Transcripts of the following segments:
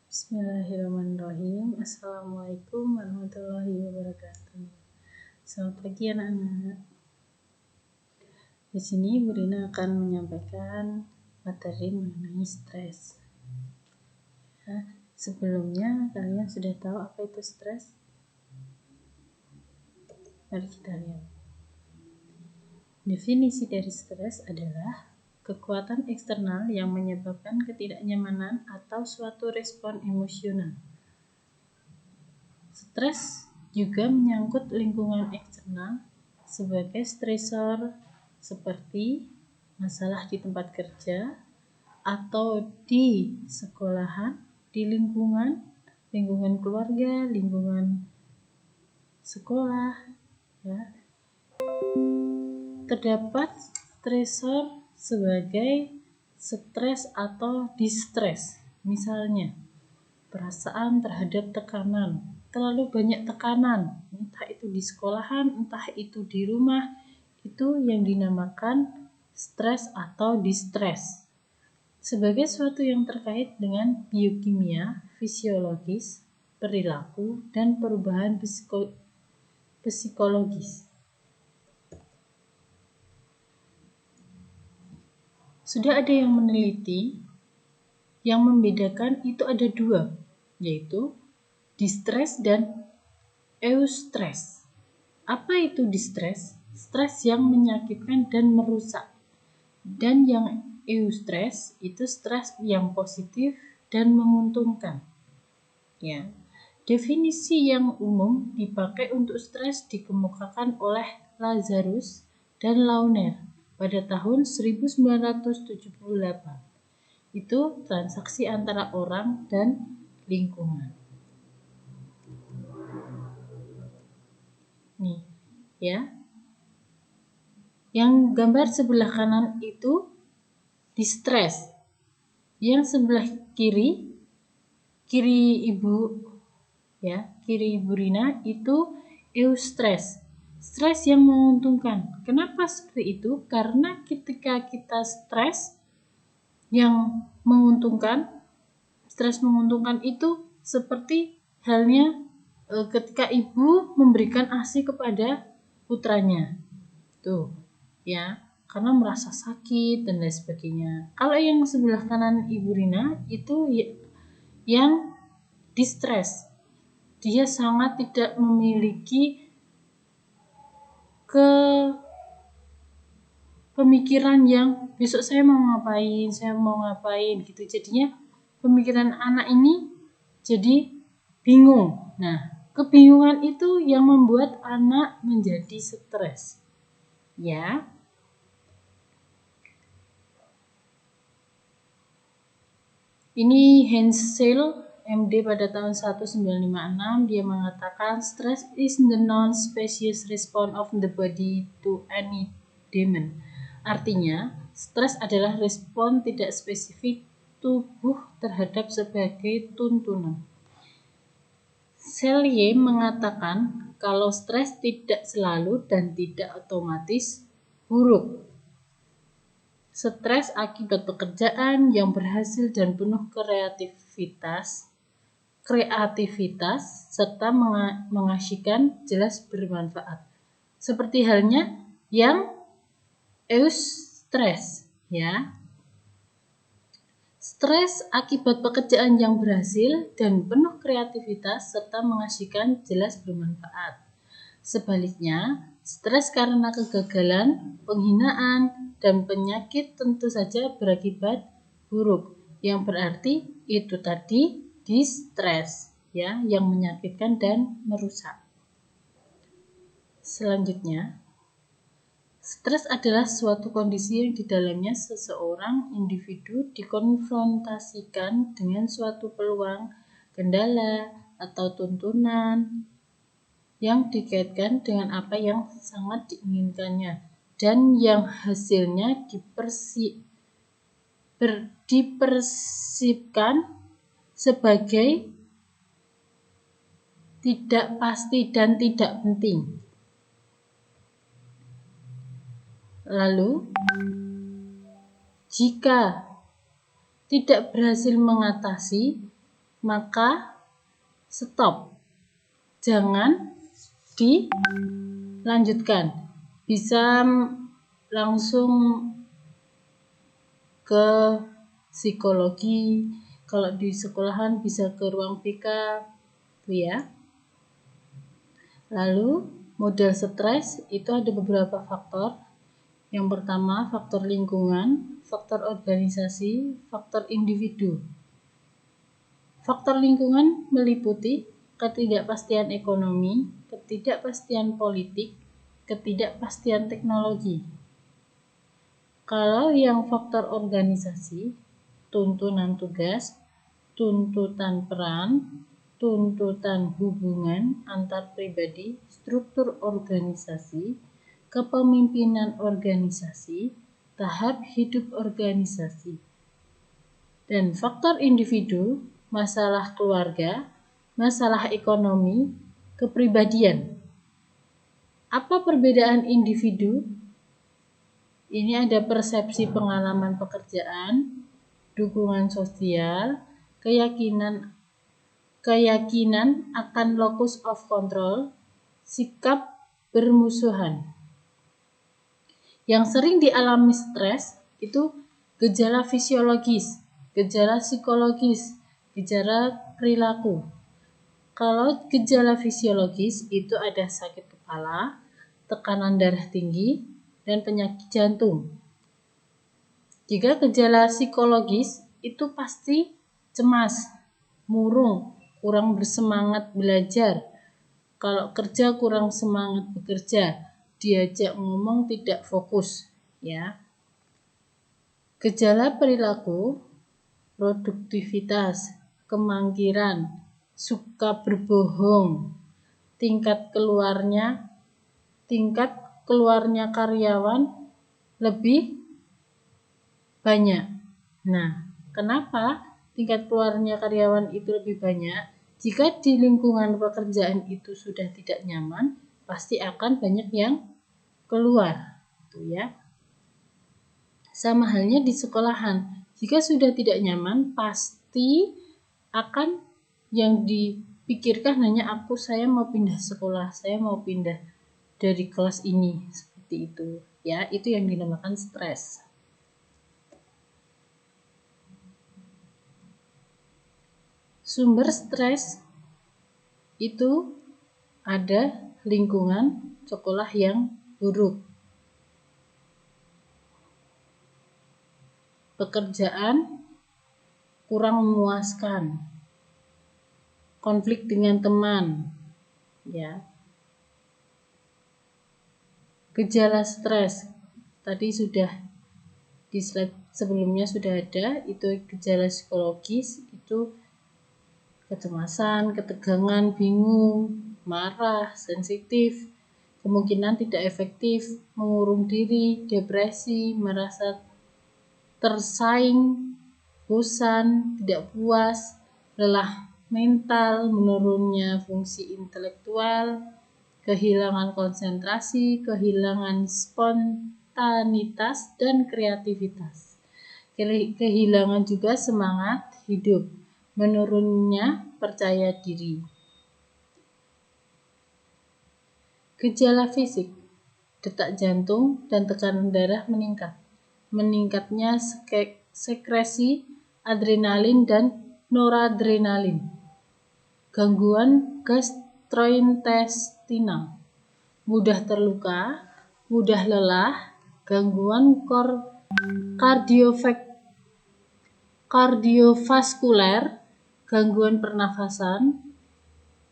Bismillahirrahmanirrahim. Assalamualaikum warahmatullahi wabarakatuh. Selamat pagi anak-anak. Di sini Bu Rina akan menyampaikan materi mengenai stres. Sebelumnya kalian sudah tahu apa itu stres? Mari kita lihat. Definisi dari stres adalah kekuatan eksternal yang menyebabkan ketidaknyamanan atau suatu respon emosional. Stres juga menyangkut lingkungan eksternal sebagai stresor seperti masalah di tempat kerja atau di sekolahan, di lingkungan keluarga, lingkungan sekolah, ya. Terdapat stresor sebagai stres atau distres. Misalnya, perasaan terhadap tekanan, terlalu banyak tekanan, entah itu di sekolahan, entah itu di rumah, itu yang dinamakan stres atau distres. Sebagai suatu yang terkait dengan biokimia, fisiologis, perilaku, dan perubahan psikologis. Sudah ada yang meneliti yang membedakan itu ada dua, yaitu distres dan eustress. Apa itu distres? Stres yang menyakitkan dan merusak. Dan yang eustress itu stres yang positif dan menguntungkan. Ya. Definisi yang umum dipakai untuk stres dikemukakan oleh Lazarus dan Launer pada tahun 1978. Itu transaksi antara orang dan lingkungan. Nih, ya. Yang gambar sebelah kanan itu distres. Yang sebelah kiri ibu, ya, kiri Ibu Rina itu eustress. Stres yang menguntungkan. Kenapa seperti itu? Karena ketika kita stres yang menguntungkan, stres menguntungkan itu seperti halnya ketika ibu memberikan ASI kepada putranya. Tuh, ya, karena merasa sakit dan lain sebagainya. Kalau yang sebelah kanan Ibu Rina itu yang distres. Dia sangat tidak memiliki pemikiran yang besok saya mau ngapain gitu. Jadinya pemikiran anak ini jadi bingung. Nah, kebingungan itu yang membuat anak menjadi stres. Ya. Ini Hensel MD pada tahun 1956, dia mengatakan stress is the non-specious response of the body to any demand. Artinya, stres adalah respon tidak spesifik tubuh terhadap sebagai tuntunan. Selye mengatakan kalau stres tidak selalu dan tidak otomatis buruk. Stres akibat pekerjaan yang berhasil dan penuh kreativitas serta mengasyikkan jelas bermanfaat. Seperti halnya yang eustress, ya. Stres akibat pekerjaan yang berhasil dan penuh kreativitas serta mengasyikkan jelas bermanfaat. Sebaliknya, stres karena kegagalan, penghinaan, dan penyakit tentu saja berakibat buruk. Yang berarti itu tadi distres, ya, yang menyakitkan dan merusak. Selanjutnya, stres adalah suatu kondisi yang di dalamnya seseorang individu dikonfrontasikan dengan suatu peluang, kendala, atau tuntunan yang dikaitkan dengan apa yang sangat diinginkannya dan yang hasilnya dipersepsikan sebagai tidak pasti dan tidak penting. Lalu, jika tidak berhasil mengatasi, maka stop. Jangan dilanjutkan. Bisa langsung ke psikologi, kalau di sekolahan bisa ke ruang BK, ya. Lalu model stres itu ada beberapa faktor. Yang pertama, faktor lingkungan, faktor organisasi, faktor individu. Faktor lingkungan meliputi ketidakpastian ekonomi, ketidakpastian politik, ketidakpastian teknologi. Kalau yang faktor organisasi, tuntunan tugas, tuntutan peran, tuntutan hubungan antar pribadi, struktur organisasi, kepemimpinan organisasi, tahap hidup organisasi. Dan faktor individu, masalah keluarga, masalah ekonomi, kepribadian. Apa perbedaan individu? Ini ada persepsi pengalaman pekerjaan, dukungan sosial, keyakinan akan locus of control, sikap bermusuhan. Yang sering dialami stres itu gejala fisiologis, gejala psikologis, gejala perilaku. Kalau gejala fisiologis itu ada sakit kepala, tekanan darah tinggi, dan penyakit jantung. Jika gejala psikologis itu pasti cemas, murung, kurang bersemangat belajar. Kalau kerja kurang semangat bekerja, diajak ngomong tidak fokus, ya. Gejala perilaku, produktivitas, kemangkiran, suka berbohong, tingkat keluarnya karyawan lebih banyak. Nah, kenapa tingkat keluarnya karyawan itu lebih banyak? Jika di lingkungan pekerjaan itu sudah tidak nyaman, pasti akan banyak yang keluar, gitu ya. Sama halnya di sekolahan. Jika sudah tidak nyaman, pasti akan yang dipikirkan hanya saya mau pindah sekolah, saya mau pindah dari kelas ini, seperti itu, ya. Itu yang dinamakan stres. Sumber stres itu ada lingkungan sekolah yang buruk, pekerjaan kurang memuaskan, konflik dengan teman, ya. Gejala stres tadi sudah di slide sebelumnya sudah ada, itu gejala psikologis, itu kecemasan, ketegangan, bingung, marah, sensitif, kemungkinan tidak efektif, mengurung diri, depresi, merasa tersaing, bosan, tidak puas, lelah mental, menurunnya fungsi intelektual, kehilangan konsentrasi, kehilangan spontanitas dan kreativitas. Kehilangan juga semangat hidup, menurunnya percaya diri. Gejala fisik, detak jantung dan tekanan darah meningkat. Meningkatnya sekresi adrenalin dan noradrenalin. Gangguan gastrointestinal, mudah terluka, mudah lelah, gangguan kardiovaskuler, gangguan pernafasan,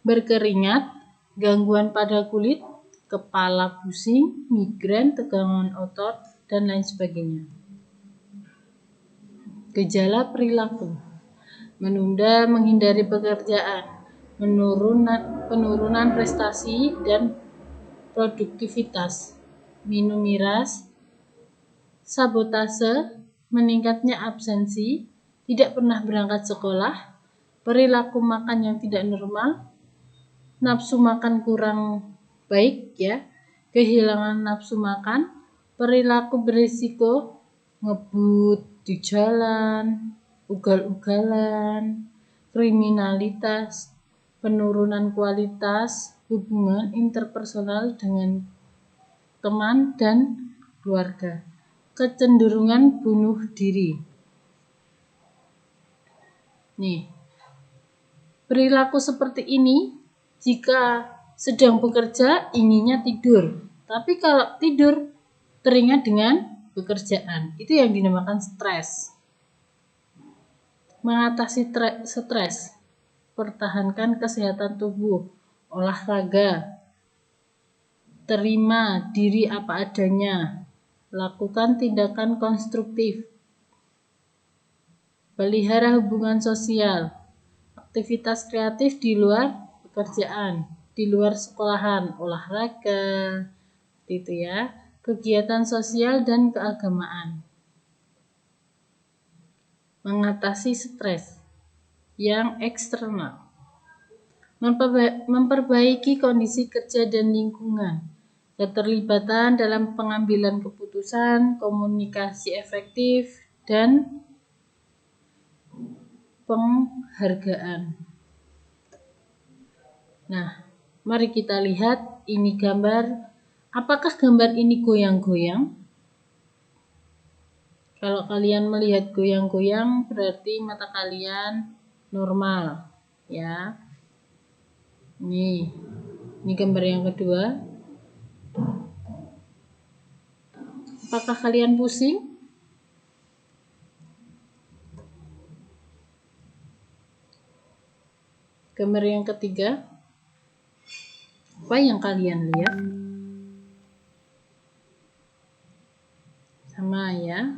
berkeringat, gangguan pada kulit, kepala pusing, migrain, tegangan otot, dan lain sebagainya. Gejala perilaku, menunda, menghindari pekerjaan, penurunan prestasi dan produktivitas, minum miras, sabotase, meningkatnya absensi, tidak pernah berangkat sekolah, perilaku makan yang tidak normal, nafsu makan kurang baik, ya, kehilangan nafsu makan, perilaku berisiko, ngebut di jalan, ugal-ugalan, kriminalitas, penurunan kualitas hubungan interpersonal dengan teman dan keluarga, kecenderungan bunuh diri. Nih, perilaku seperti ini jika sedang bekerja inginnya tidur, tapi kalau tidur teringat dengan pekerjaan, itu yang dinamakan stres. Mengatasi stres, pertahankan kesehatan tubuh, olahraga, terima diri apa adanya, lakukan tindakan konstruktif, pelihara hubungan sosial, aktivitas kreatif di luar pekerjaan, di luar sekolahan, olahraga, gitu ya, kegiatan sosial dan keagamaan. Mengatasi stres yang eksternal, memperbaiki kondisi kerja dan lingkungan, keterlibatan dalam pengambilan keputusan, komunikasi efektif, dan penghargaan. Nah, mari kita lihat ini gambar. Apakah gambar ini goyang-goyang? Kalau kalian melihat goyang-goyang berarti mata kalian normal, ya. Ini gambar yang kedua. Apakah kalian pusing? Gambar yang ketiga. Apa yang kalian lihat? Sama ya.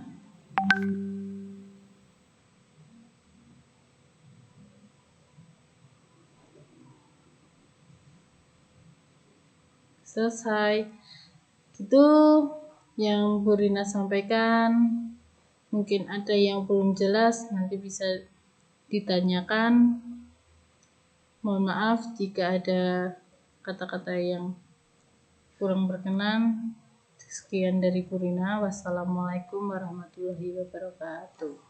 Selesai. Itu yang Bu Rina sampaikan. Mungkin ada yang belum jelas, nanti bisa ditanyakan. Mohon maaf jika ada kata-kata yang kurang berkenan. Sekian dari Bu Rina. Wassalamualaikum warahmatullahi wabarakatuh.